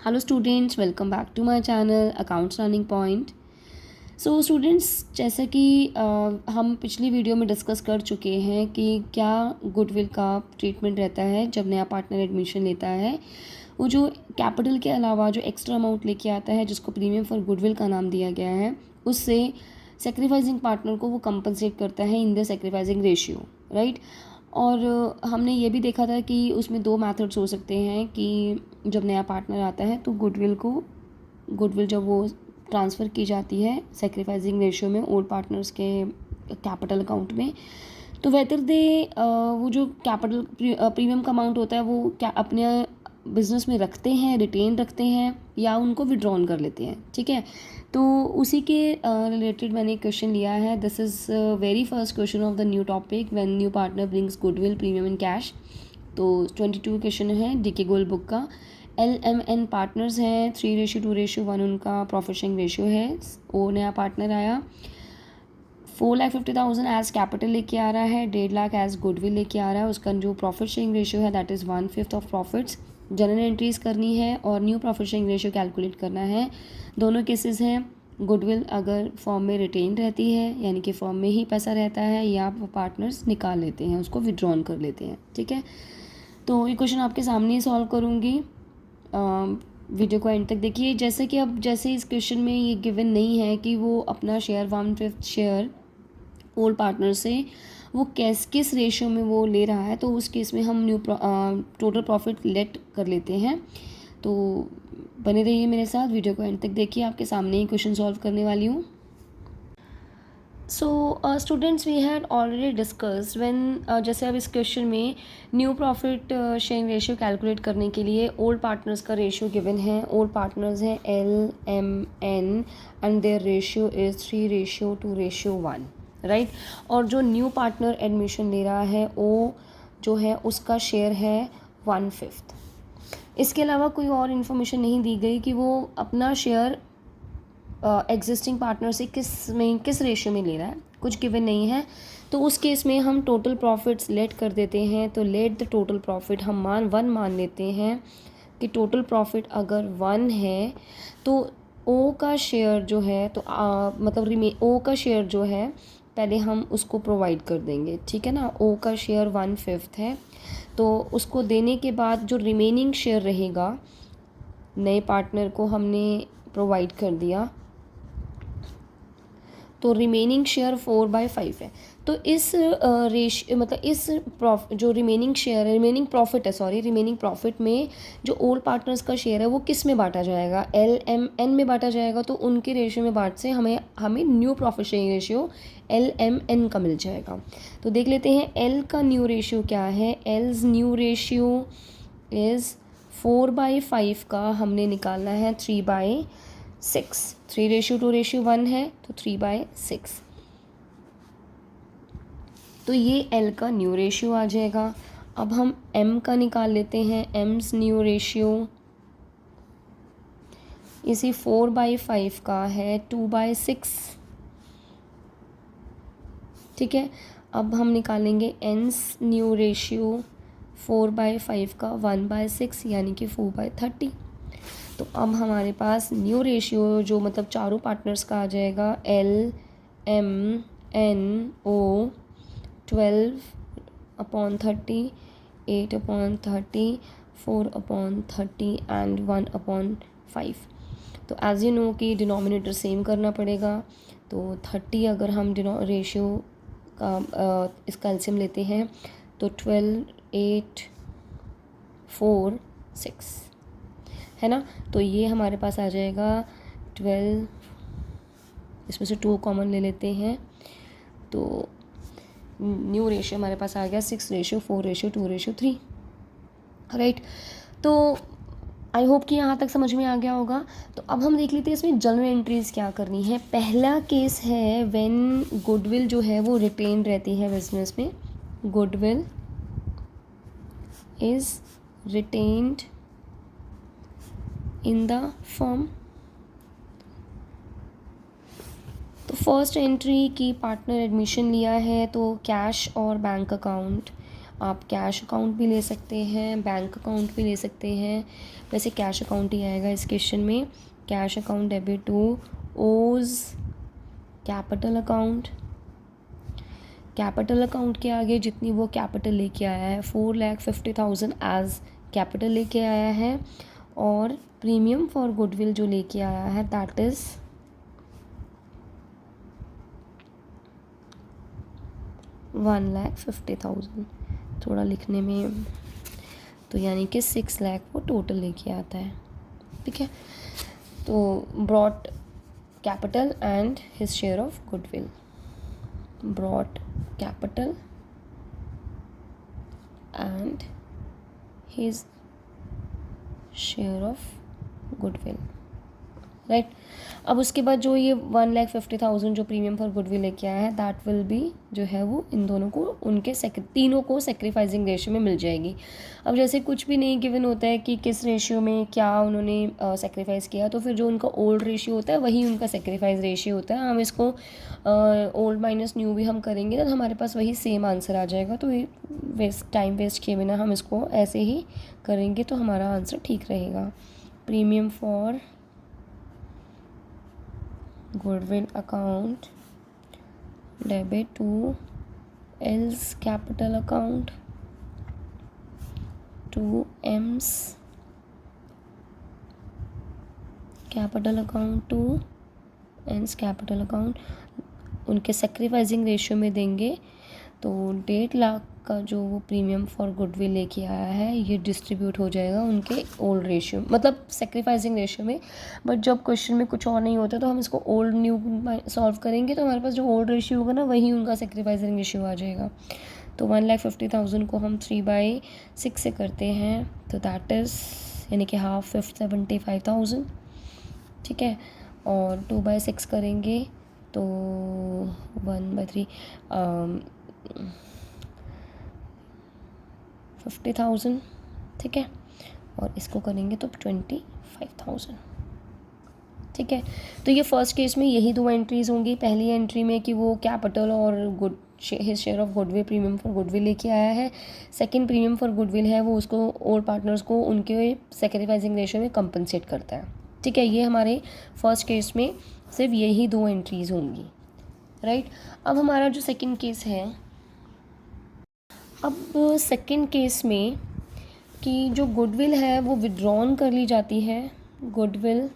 Hello students, welcome back to my channel accounts learning point. So students, जैसा कि हम पिछली वीडियो में डिस्कस कर चुके हैं कि क्या गुडविल का ट्रीटमेंट रहता है जब नया पार्टनर एडमिशन लेता है। वो जो कैपिटल के अलावा जो एक्स्ट्रा अमाउंट लेके आता है, जिसको प्रीमियम फॉर गुडविल का नाम दिया गया है, उससे सेक्रीफाइसिंग पार्टनर को वो कंपनसेट करता है in the sacrificing ratio, right. और हमने ये भी देखा था कि उसमें दो मेथड्स हो सकते हैं कि जब नया पार्टनर आता है तो गुडविल जब वो ट्रांसफ़र की जाती है सेक्रीफाइसिंग रेशियो में ओल्ड पार्टनर्स के कैपिटल अकाउंट में, तो वेदर दे वो जो कैपिटल प्रीमियम का अमाउंट होता है वो क्या अपने बिजनेस में रखते हैं, रिटेन रखते हैं, या उनको विड्रॉन कर लेते हैं। ठीक है, तो उसी के रिलेटेड मैंने एक क्वेश्चन लिया है। This is very first question of the new topic when new partner brings goodwill premium in cash. तो 22 क्वेश्चन है डीके गोल्ड बुक का। LMN पार्टनर्स हैं, 3:2:1 उनका प्रॉफिट शेयरिंग रेशियो है। वो नया पार्टनर आया, 4,50,000 एज कैपिटल लेके आ रहा है, 1.5 लाख एज गुडविल लेके आ रहा है। उसका जो प्रॉफिट शेयरिंग रेशियो है that is 1/5 of profits. General entries करनी है और new profit sharing ratio calculate करना है। दोनों केसेस हैं, गुडविल अगर फॉर्म में रिटेन रहती है यानी कि फॉर्म में ही पैसा रहता है, या पार्टनर्स निकाल लेते हैं, उसको विड्रॉन कर लेते हैं। ठीक है, तो ये क्वेश्चन आपके सामने ही सॉल्व करूँगी। वीडियो को एंड तक देखिए। जैसे इस क्वेश्चन में ये गिवन नहीं है कि वो अपना शेयर 1/5 शेयर ओल्ड पार्टनर से वो किस रेशियो में वो ले रहा है, तो उस केस में हम टोटल प्रॉफिट लेट कर लेते हैं। तो बने रहिए मेरे साथ, वीडियो को एंड तक देखिए, आपके सामने ही क्वेश्चन सॉल्व करने वाली हूँ। So students, we had already discussed when जैसे अब इस क्वेश्चन में new profit sharing ratio calculate करने के लिए ओल्ड पार्टनर्स का रेशियो गिवन है। ओल्ड पार्टनर्स हैं LMN and their ratio is 3:2:1, right. और जो न्यू पार्टनर एडमिशन ले रहा है वो जो है उसका शेयर है 1/5। इसके अलावा कोई और इन्फॉर्मेशन नहीं दी गई कि वो अपना शेयर एग्जिस्टिंग पार्टनर से किस रेशियो में ले रहा है, कुछ गिवन नहीं है। तो उस केस में हम टोटल प्रॉफिट्स लेट कर देते हैं। तो लेट द टोटल प्रॉफिट हम 1 मान लेते हैं कि टोटल प्रॉफिट अगर 1 है तो ओ का शेयर जो है तो मतलब ओ का शेयर जो है पहले हम उसको प्रोवाइड कर देंगे। ठीक है ना, ओ का शेयर 1/5 है, तो उसको देने के बाद जो रिमेनिंग शेयर रहेगा नए पार्टनर को हमने प्रोवाइड कर दिया, तो रिमेनिंग शेयर 4/5 है। तो इस मतलब इस जो रिमेनिंग प्रॉफिट में जो ओल्ड पार्टनर्स का शेयर है वो किस में बांटा जाएगा, LMN में बांटा जाएगा। तो उनके रेशियो में बांट से हमें new profit sharing ratio LMN का मिल जाएगा। तो देख लेते हैं L का न्यू रेशियो क्या है। L's न्यू रेशियो इज़ 4/5 का हमने निकालना है 3/6। 3:2:1 है तो 3/6। तो ये L का न्यू रेशियो आ जाएगा। अब हम M का निकाल लेते हैं। M's न्यू रेशियो इसी 4/5 का है 2/6। ठीक है, अब हम निकालेंगे N's न्यू रेशियो 4/5 का 1/6 यानी कि 4/30। तो अब हमारे पास न्यू रेशियो जो मतलब चारों पार्टनर्स का आ जाएगा LMNO 12/30, 8/30, 4/30 एंड 1/5। तो एज यू नो कि डिनोमिनेटर सेम करना पड़ेगा। तो 30 अगर हम रेशियो का इसका एलसीएम लेते हैं तो 12, 8, 4, 6 है ना। तो ये हमारे पास आ जाएगा 12, इसमें से 2 कॉमन ले लेते हैं, तो न्यू रेशियो हमारे पास आ गया 6:4:2:3, राइट। तो आई होप कि यहाँ तक समझ में आ गया होगा। तो अब हम देख लेते हैं इसमें जनरल एंट्रीज क्या करनी है। पहला केस है व्हेन गुडविल जो है वो रिटेन रहती है बिजनेस में। Goodwill is retained in the firm. तो फर्स्ट एंट्री की पार्टनर एडमिशन लिया है तो कैश और बैंक अकाउंट आप कैश अकाउंट भी ले सकते हैं, बैंक अकाउंट भी ले सकते हैं। वैसे कैश अकाउंट ही आएगा इस क्वेश्चन में। Cash account debit to O's capital account. Capital account के आगे जितनी वो कैपिटल लेके आया है 4,50,000 एज कैपिटल लेके आया है, और प्रीमियम फॉर गुडविल जो लेके आया है दैट इज़ 1,50,000। थोड़ा लिखने में तो यानी कि 6 लाख वो टोटल लेके आता है। ठीक है, तो brought capital and his share of goodwill. Brought capital and his share of goodwill, right. अब उसके बाद जो ये 1,50,000 जो प्रीमियम फॉर गुडविल लेके आया है दैट विल बी जो है वो इन दोनों को उनके तीनों को सेक्रीफाइसिंग रेशियो में मिल जाएगी। अब जैसे कुछ भी नहीं गिवन होता है कि किस रेशियो में क्या उन्होंने सेक्रीफाइस किया, तो फिर जो उनका ओल्ड रेशियो होता है वही उनका सेक्रीफाइस रेशियो होता है। हम इसको ओल्ड माइनस न्यू भी हम करेंगे तो हमारे पास वही सेम आंसर आ जाएगा। तो ये टाइम वेस्ट किए बिना हम इसको ऐसे ही करेंगे तो हमारा आंसर ठीक रहेगा। Premium for goodwill account debit to L's capital account to M's capital account to N's capital account उनके सेक्रीफाइसिंग रेशियो में देंगे तो 1.5 लाख का जो वो प्रीमियम फॉर गुडविल लेके आया है ये डिस्ट्रीब्यूट हो जाएगा उनके ओल्ड रेशियो, मतलब सेक्रीफाइसिंग रेशियो में। बट जब क्वेश्चन में कुछ और नहीं होता तो हम इसको ओल्ड न्यू सॉल्व करेंगे तो हमारे पास जो ओल्ड रेशियो होगा ना वही उनका सेक्रीफाइसिंग रेशियो आ जाएगा। तो 1,50,000 को हम 3/6 से करते हैं तो दैट इज़ यानी कि हाफ 75,000। ठीक है, और 2/6 करेंगे तो 1/3 50,000। ठीक है, और इसको करेंगे तो 25,000। ठीक है, तो ये फर्स्ट केस में यही 2 एंट्रीज होंगी। पहली एंट्री में कि वो कैपिटल और his share of goodwill premium for goodwill लेके आया है। सेकंड प्रीमियम फॉर गुडविल है वो उसको ओल्ड पार्टनर्स को उनके सेक्रीफाइसिंग रेशियो में कंपनसेट करता है। ठीक है, ये हमारे फर्स्ट केस में सिर्फ यही 2 एंट्रीज होंगी, राइट। अब हमारा जो सेकंड केस है, अब सेकंड केस में कि जो गुडविल है वो विड्रॉन कर ली जाती है। गुडविल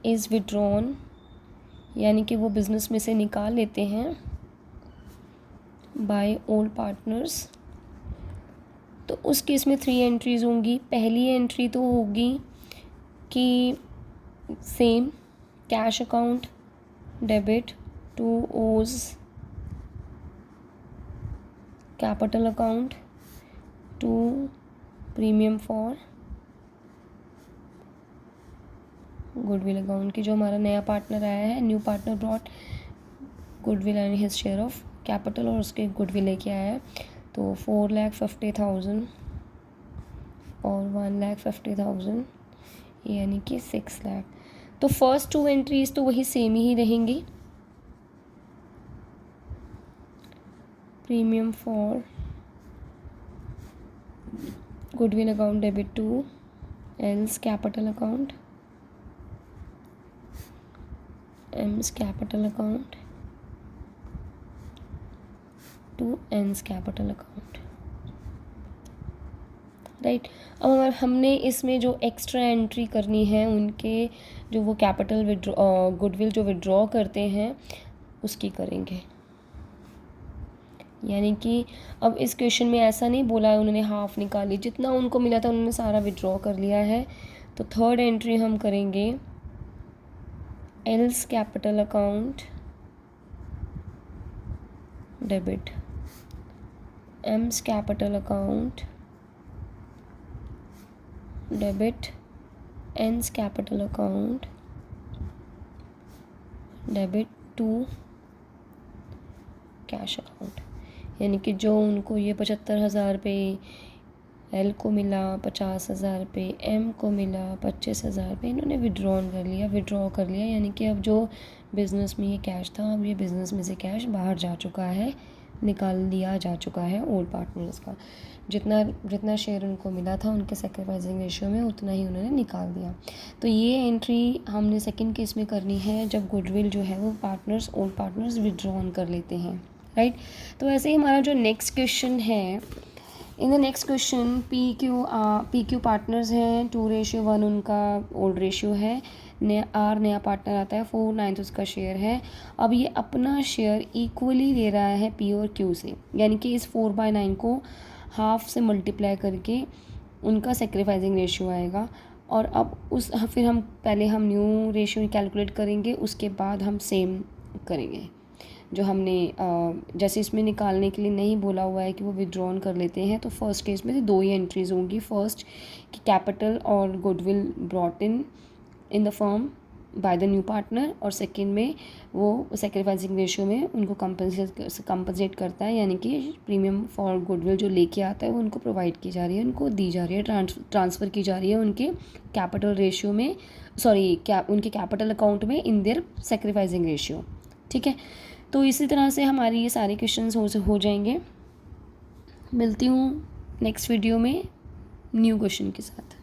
इज़ विड्रॉन यानी कि वो बिज़नेस में से निकाल लेते हैं बाय ओल्ड पार्टनर्स। तो उस केस में 3 एंट्रीज होंगी। पहली एंट्री तो होगी कि same cash account debit to O's capital account to premium for goodwill account की जो हमारा नया पार्टनर आया है, new partner brought goodwill and his share of capital और उसके गुडविल लेके आया है। तो 4,50,000 और 1,50,000 यानी कि 6 लाख। तो फर्स्ट 2 एंट्रीज तो वही सेम ही रहेंगी। Premium for goodwill account debit to L's capital account, M's capital account to N's capital account, right. अब अगर हमने इसमें जो एक्स्ट्रा एंट्री करनी है उनके जो वो कैपिटल गुडविल जो विड्रॉ करते हैं उसकी करेंगे। यानी कि अब इस क्वेश्चन में ऐसा नहीं बोला है उन्होंने हाफ निकाली, जितना उनको मिला था उन्होंने सारा विड्रॉ कर लिया है। तो थर्ड एंट्री हम करेंगे L's capital account debit M's capital account debit N's capital account debit to cash account. यानी कि जो उनको ये 75,000 रुपये एल को मिला, 50,000 रुपये एम को मिला, 25,000 रुपये इन्होंने विड्रॉ कर लिया। यानी कि अब जो बिज़नेस में ये कैश था अब ये बिज़नेस में से कैश बाहर जा चुका है निकाल दिया जा चुका है ओल्ड पार्टनर्स का। जितना जितना शेयर उनको मिला था उनके सेक्रीफाइसिंग रेशियो में उतना ही उन्होंने निकाल दिया। तो ये एंट्री हमने सेकंड केस में करनी है जब गुडविल जो है वो ओल्ड पार्टनर्स विड्रॉन कर लेते हैं, राइट। तो ऐसे ही हमारा जो नेक्स्ट क्वेश्चन है, in the next question P Q partners हैं, 2:1 उनका ओल्ड रेशियो है, नया पार्टनर आता है 4/9 उसका शेयर है। अब ये अपना शेयर इक्वली ले रहा है पी और क्यू से, यानी कि इस 4/9 को हाफ से मल्टीप्लाई करके उनका सेक्रीफाइसिंग रेशियो आएगा। और अब फिर हम न्यू रेशियो कैलकुलेट करेंगे, उसके बाद हम सेम करेंगे जो हमने जैसे इसमें निकालने के लिए नहीं बोला हुआ है कि वो विड्रॉन कर लेते हैं। तो फर्स्ट केस में 2 ही एंट्रीज़ होंगी, फर्स्ट कि कैपिटल और goodwill brought in the firm by the new partner, और सेकंड में वो सेक्रीफाइसिंग रेशियो में उनको कंपनसेट करता है, यानी कि प्रीमियम फॉर गुडविल जो लेके आता है वो उनको प्रोवाइड की जा रही है, उनको दी जा रही है, ट्रांसफ़र की जा रही है उनके कैपिटल रेशियो में, उनके कैपिटल अकाउंट में इन देयर सेक्रीफाइसिंग रेशियो, ठीक है। तो इसी तरह से हमारे ये सारे क्वेश्चंस हो जाएंगे। मिलती हूँ नेक्स्ट वीडियो में न्यू क्वेश्चन के साथ।